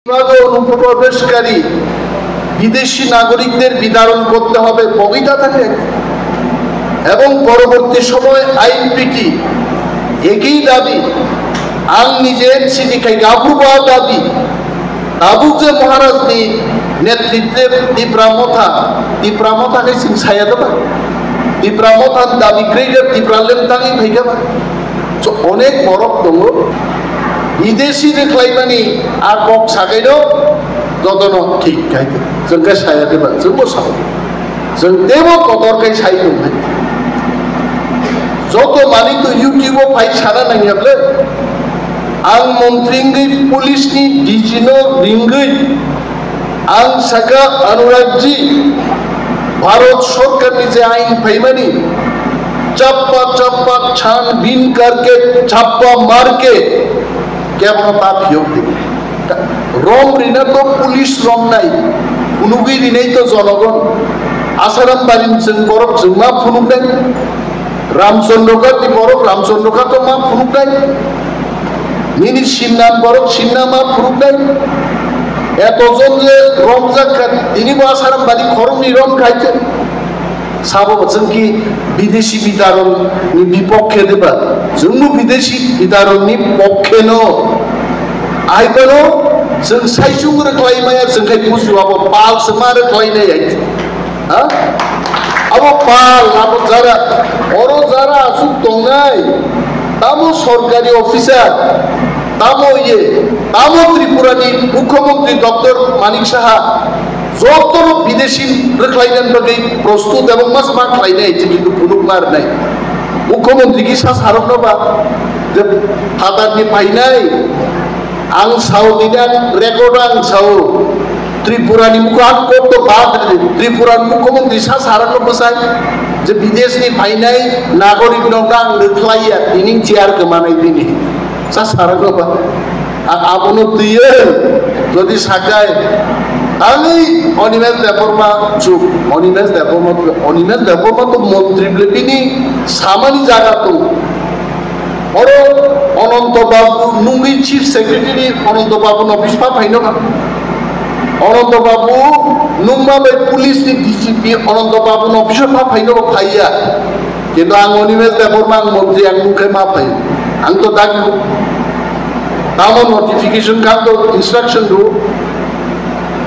অনুপ্রবেশকারী বিদেশি নাগরিকদের বিতরণ করতে হবে বগিটা থাকে এবং পরবর্তী সময় আইন প্রীতি একই দাবি আং নিজের সিদিকাই গাবুবা দাবি আবুক যে মহারাজনি নেতৃত্বের তীব্রামথাকে সিং ছায়া দেবা তীব্রামথান দাবি ক্রেডার তীব্রালেন তাঙ্গি ভাইগাবা অনেক বরফ দङ বিদেশি রেখলাইमानि আর কক সাগাইनो যতন ঠিক গাইতে जोंखौ साया देबा जोंबो साव जों देबो कदरखाय सायनो যত मानि तो इउटिउबआव फाइ साना नाङाब्ला आं मन्त्रिंगै पुलिसनि डिजिनो रिंगै आं सागा अनुरागजी भारत सरकारनि जे आइन फाइमानि चप्पा चप्पा छानबीन करके छापा मार के केवल बाप योग रम रिना तो पुलिस रम नाई उनुगै रिनै तो जनगण आसाराम बारिन जों बरफ जों मा फुनुगनाय रामचंद्रका ति बरफ रामचंद्रका तो मा फुनुगनाय निनि सिमनान बरफ सिमना मा फुनुगनाय एतजन जे रमजाखा दिनिबो आसाराम बारि खरमनि रम खायते साबो जोंखि विदेशी बिदारननि बिपक्षे देबा जोंबो विदेशी बिदारननि पक्षे न आइबानो जों साइसुं रोख्लायमाया जोंखाय बुजुआबो पाल समा रोख्लायनाय हा अब पाल अब जारा आसुक दंनाय तामो सरकारि अफिसार तामो त्रिपुरानि मुख्यमंत्री डॉक्टर मानिक साहा যতন বিদেশি রেখলাইনান বাকি প্রস্তুত এবং মাস মা খাইনাই কিন্তু ফুনুক মারনাই মুখ্যমন্ত্রী কি সারনবা যে হাতারনি পাইনাই আং সাউদিনান রেকর্ড আং সাউ ত্রিপুরানি মুখাত করতে বাদ ত্রিপুরার মুখ্যমন্ত্রী সারানো বসাই যে বিদেশনি পাইনাই নাগরিক নগাং রেখলাইয়া তিনি চেয়ার কমানাই তিনি সারানোবা আপনো দিয়ে যদি সাগায় আমি অনিমেষ দেববর্মা চুপ অনিমেষ দেববর্মা তো মন্ত্রী বিনি সামানি জায়গা তো বড় অনন্তবাবু নুঙ্গি চিফ সেক্রেটারি অনন্তবাবু অফিস পা ফাইন অনন্তবাবু নুম্বা বাই পুলিশ নি ডিজিপি অনন্তবাবু অফিস পা ফাইন ফাইয়া কিন্তু আং অনিমেষ দেববর্মা আং মন্ত্রী আং মুখে মা ফাই আং তো দাগি তামো নোটিফিকেশন কাম তো ইনস্ট্রাকশন দো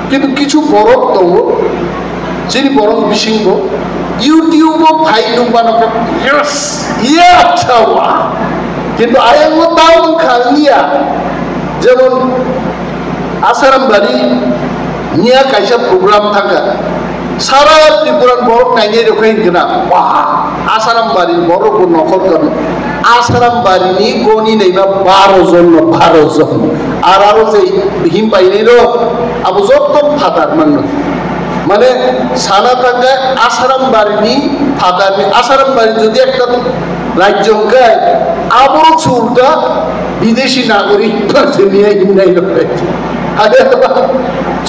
কিন্তু কিছু বরফ দङ যিনি বরং বিসিংব ইউটিউবও ফাইনো বানাবো ইয়েস ইয়া চাওয়া কিন্তু আয়াঙ্গো তাও খাঙ্গিয়া যেমন আসারাম বাড়ি নিয়া কাইসা প্রোগ্রাম থাকা সারা ত্রিপুরার বরফ নাইনে রেখাই গনা আসারাম বাড়ির বরফ নখর কারণ आसाराम बारिनि गनि नैबा 12 जन आरो जे हिम पाइनेरो अब जत्त फादार माने साना थाका आसाराम बारिनि फादारनि आसाराम बारि যদি একটা রাজ্য হয় আবো চুলটা বিদেশি নাগরিক পাশে নিয়ে হিমনাই রয়েছে আরে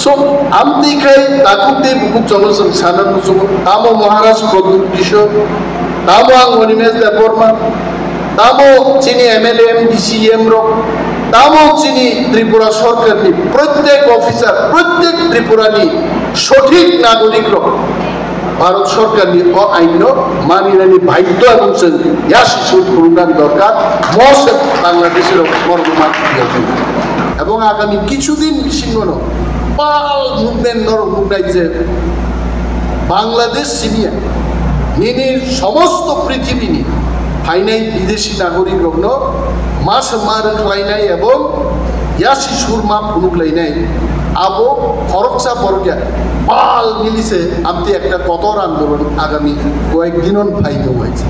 সো আমতি খাই তাকুতে বুক জনসং সানান সুব তামো মহারাজ প্রদ্যুৎ কিশোর তামো আং অনিমেষ দেববর্মা তামো চিনি এমএলএ এমডিসি এমরো তামো চিনি ত্রিপুরা সরকারনি প্রত্যেক অফিসার প্রত্যেক ত্রিপুরানি সঠিক নাগরিক ভারত সরকারনি আইন মানিরানি বাধ্য এবং ইয়াশিসুর প্রোগ্রাম দরকার মস বাংলাদেশের মর্মমান এবং আগামী কিছুদিন সিংহন পাল মুভমেন্ট নরম মুভমেন্ট বাংলাদেশ সিনিয়া নিনির সমস্ত পৃথিবী নিয়ে ফাইনাই বিদেশি নাগরিক রগ্ন মাস মার খাইনাই এবং ইয়াসি সুরমা ফুনুকলাইনাই আবো খরচা বর্গা পাল মিলিছে আমতি একটা কতর আন্দোলন আগামী কয়েকদিন ফাইতে হয়েছে।